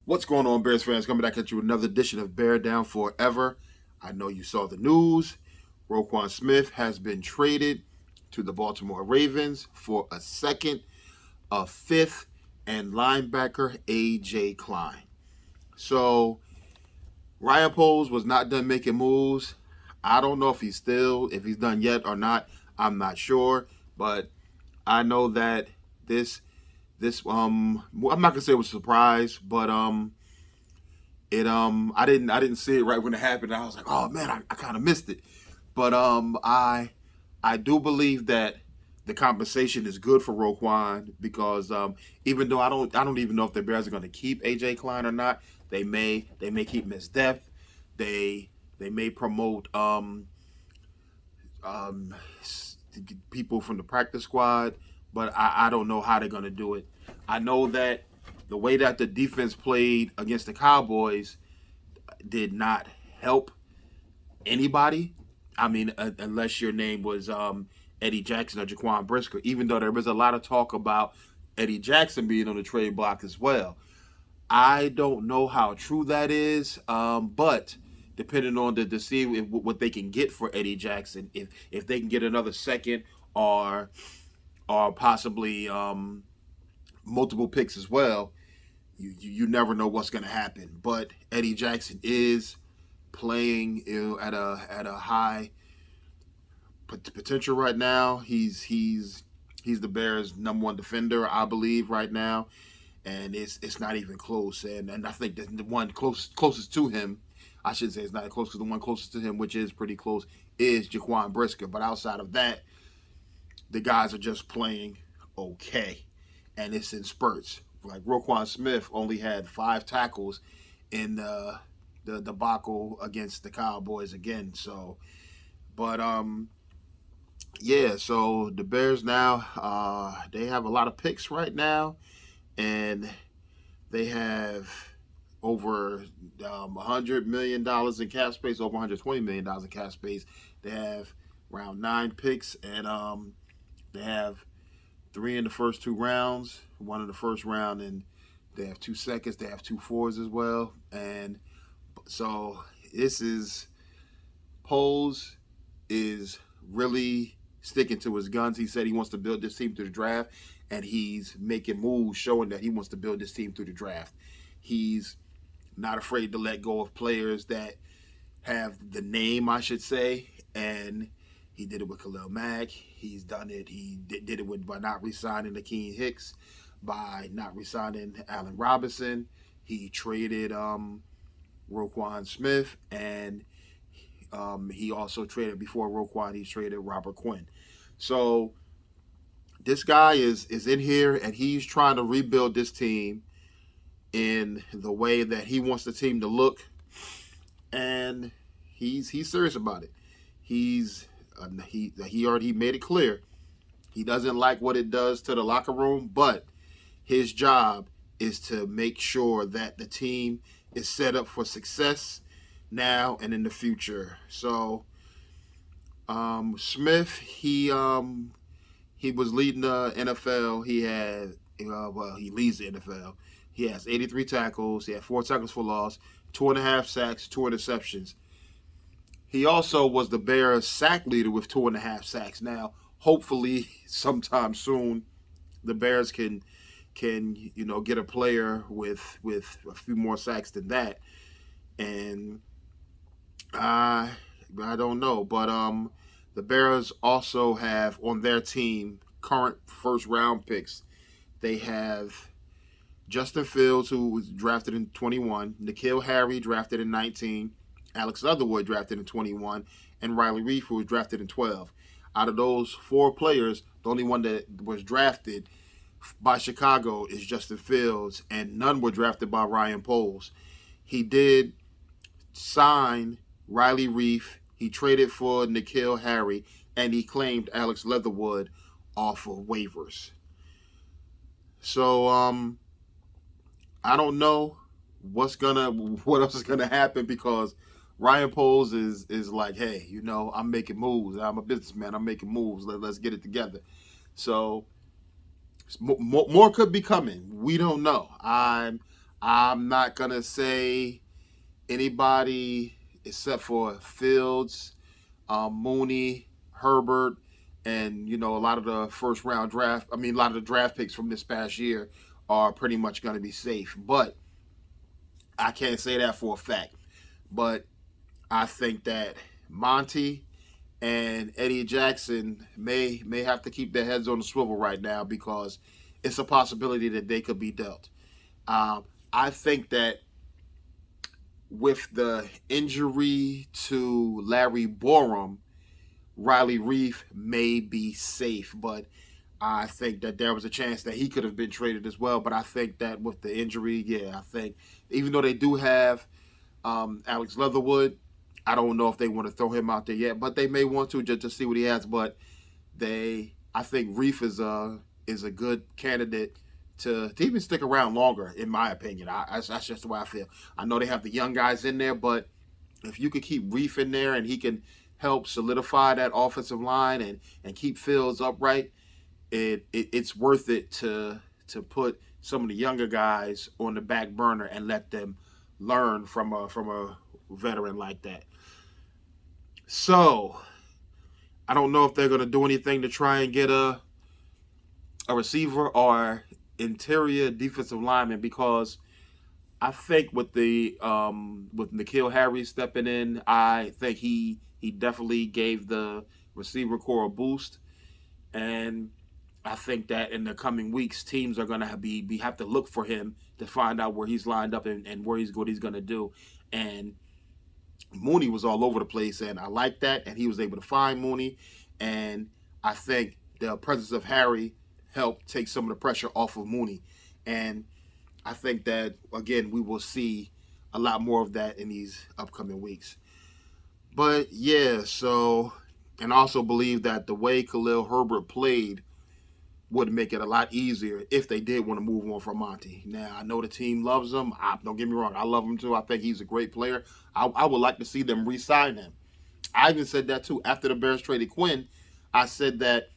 What's going on, Bears fans? Coming back at you with another edition of Bear Down Forever. I know you saw the news. Roquan Smith has been traded to the Baltimore Ravens for a second, a fifth, and linebacker A.J. Klein. So Ryan Poles was not done making moves. I don't know if he's done yet or not. I'm not sure, but I know that I'm not gonna say it was a surprise, but I didn't see it right when it happened. I was like, oh man, I kind of missed it. But I do believe that the compensation is good for Roquan because even though I don't even know if the Bears are going to keep AJ Klein or not. They may keep him as depth. They may promote um, people from the practice squad, but I don't know how they're going to do it. I know that the way that the defense played against the Cowboys did not help anybody. I mean, unless your name was Eddie Jackson or Jaquan Brisker, even though there was a lot of talk about Eddie Jackson being on the trade block as well. I don't know how true that is, but depending on to see what they can get for Eddie Jackson, if they can get another second or possibly multiple picks as well, you never know what's going to happen. But Eddie Jackson is playing at a high potential right now. He's the Bears' number one defender, I believe, right now, and it's not even close. And I think that the one closest to him, I should say it's not close because the one closest to him, which is pretty close, is Jaquan Brisker. But outside of that, the guys are just playing okay, and it's in spurts. Like Roquan Smith only had 5 tackles in the debacle against the Cowboys again. So, but yeah. So the Bears now they have a lot of picks right now, and they have over $100 million in cap space, over $120 million in cap space. They have around 9 picks, and they have 3 in the first 2 rounds, 1 in the first round, and they have 2 seconds. They have 2 fours as well, and so this is Poles is really sticking to his guns. He said he wants to build this team through the draft, and he's making moves showing that he wants to build this team through the draft. He's not afraid to let go of players that have the name, I should say, and he did it with Khalil Mack. He's done it. He did it by not re-signing Akeem Hicks, by not re-signing Allen Robinson. He traded Roquan Smith, and he also traded before Roquan. He traded Robert Quinn. So this guy is in here, and he's trying to rebuild this team in the way that he wants the team to look, and he's serious about it. He already made it clear he doesn't like what it does to the locker room, but his job is to make sure that the team is set up for success now and in the future. So Smith, he was leading the NFL. He had he leads the NFL. He has 83 tackles. He had 4 tackles for loss, 2.5 sacks, 2 interceptions. He also was the Bears sack leader with 2.5 sacks. Now, hopefully, sometime soon, the Bears can get a player with a few more sacks than that. And I don't know, but the Bears also have on their team current first round picks. They have Justin Fields, who was drafted in 21, N'Keal Harry drafted in 19, Alex Leatherwood drafted in 21, and Riley Reef, who was drafted in 12. Out of those 4 players, the only one that was drafted by Chicago is Justin Fields, and none were drafted by Ryan Poles. He did sign Riley Reef. He traded for N'Keal Harry, and he claimed Alex Leatherwood off of waivers. So I don't know what else is gonna happen because Ryan Poles is like, hey, I'm making moves. I'm a businessman. I'm making moves. Let's get it together. So more could be coming. We don't know. I'm not gonna say anybody except for Fields, Mooney, Herbert, and a lot of the first round draft. I mean, a lot of the draft picks from this past year are pretty much going to be safe. But I can't say that for a fact. But I think that Monty and Eddie Jackson may have to keep their heads on the swivel right now because it's a possibility that they could be dealt. I think that with the injury to Larry Borum, Riley Reef may be safe, but I think that there was a chance that he could have been traded as well. But I think that with the injury, yeah, I think even though they do have Alex Leatherwood, I don't know if they want to throw him out there yet, but they may want to just to see what he has. But I think Reef is a good candidate to even stick around longer, in my opinion. That's just the way I feel. I know they have the young guys in there, but if you could keep Reef in there and he can help solidify that offensive line and keep Fields upright, it's worth it to put some of the younger guys on the back burner and let them learn from a veteran like that. So I don't know if they're going to do anything to try and get a receiver or interior defensive lineman, because I think with N'Keal Harry stepping in, I think he definitely gave the receiver core a boost, and I think that in the coming weeks, teams are going to have to look for him to find out where he's lined up and what he's going to do. And Mooney was all over the place, and I like that, and he was able to find Mooney, and I think the presence of Harry helped take some of the pressure off of Mooney, and I think that, again, we will see a lot more of that in these upcoming weeks. But yeah, and I also believe that the way Khalil Herbert played would make it a lot easier if they did want to move on from Monty. Now, I know the team loves him. Don't get me wrong. I love him too. I think he's a great player. I would like to see them re-sign him. I even said that too. After the Bears traded Quinn, I said that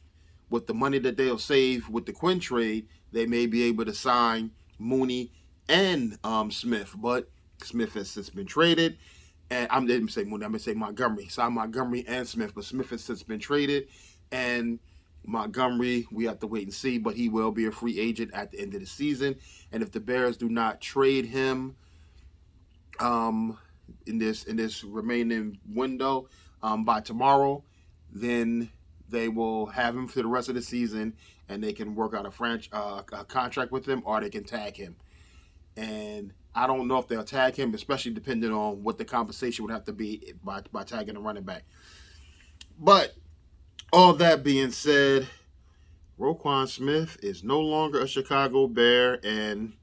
with the money that they'll save with the Quinn trade, they may be able to sign Mooney and Smith. But Smith has since been traded. And I didn't say Mooney. I'm going to say Montgomery. Sign Montgomery and Smith. But Smith has since been traded. And Montgomery, we have to wait and see, but he will be a free agent at the end of the season. And if the Bears do not trade him in this remaining window by tomorrow, then they will have him for the rest of the season, and they can work out a contract with him, or they can tag him. And I don't know if they'll tag him, especially depending on what the compensation would have to be by tagging a running back. But all that being said, Roquan Smith is no longer a Chicago Bear, and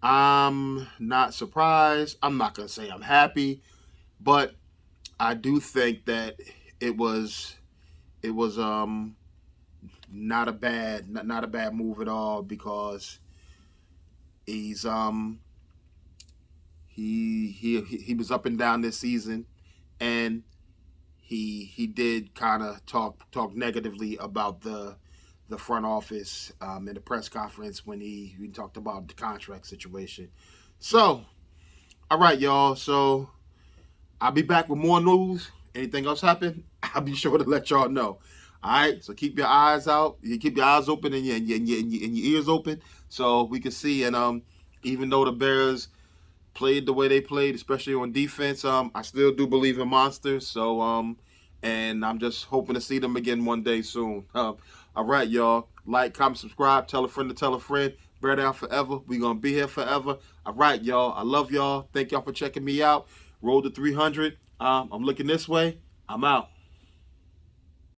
I'm not surprised. I'm not going to say I'm happy, but I do think that it was not a bad move at all, because he's he was up and down this season, and he did kind of talk negatively about the front office in the press conference when he talked about the contract situation. So, all right, y'all. So I'll be back with more news. Anything else happen, I'll be sure to let y'all know. All right, so keep your eyes out. You keep your eyes open and your ears open, so we can see. And even though the Bears played the way they played, especially on defense, I still do believe in monsters. So and I'm just hoping to see them again one day soon. All right, y'all. Like, comment, subscribe, tell a friend to tell a friend. Bear down forever. We're going to be here forever. All right, y'all. I love y'all. Thank y'all for checking me out. Roll to 300. I'm looking this way. I'm out.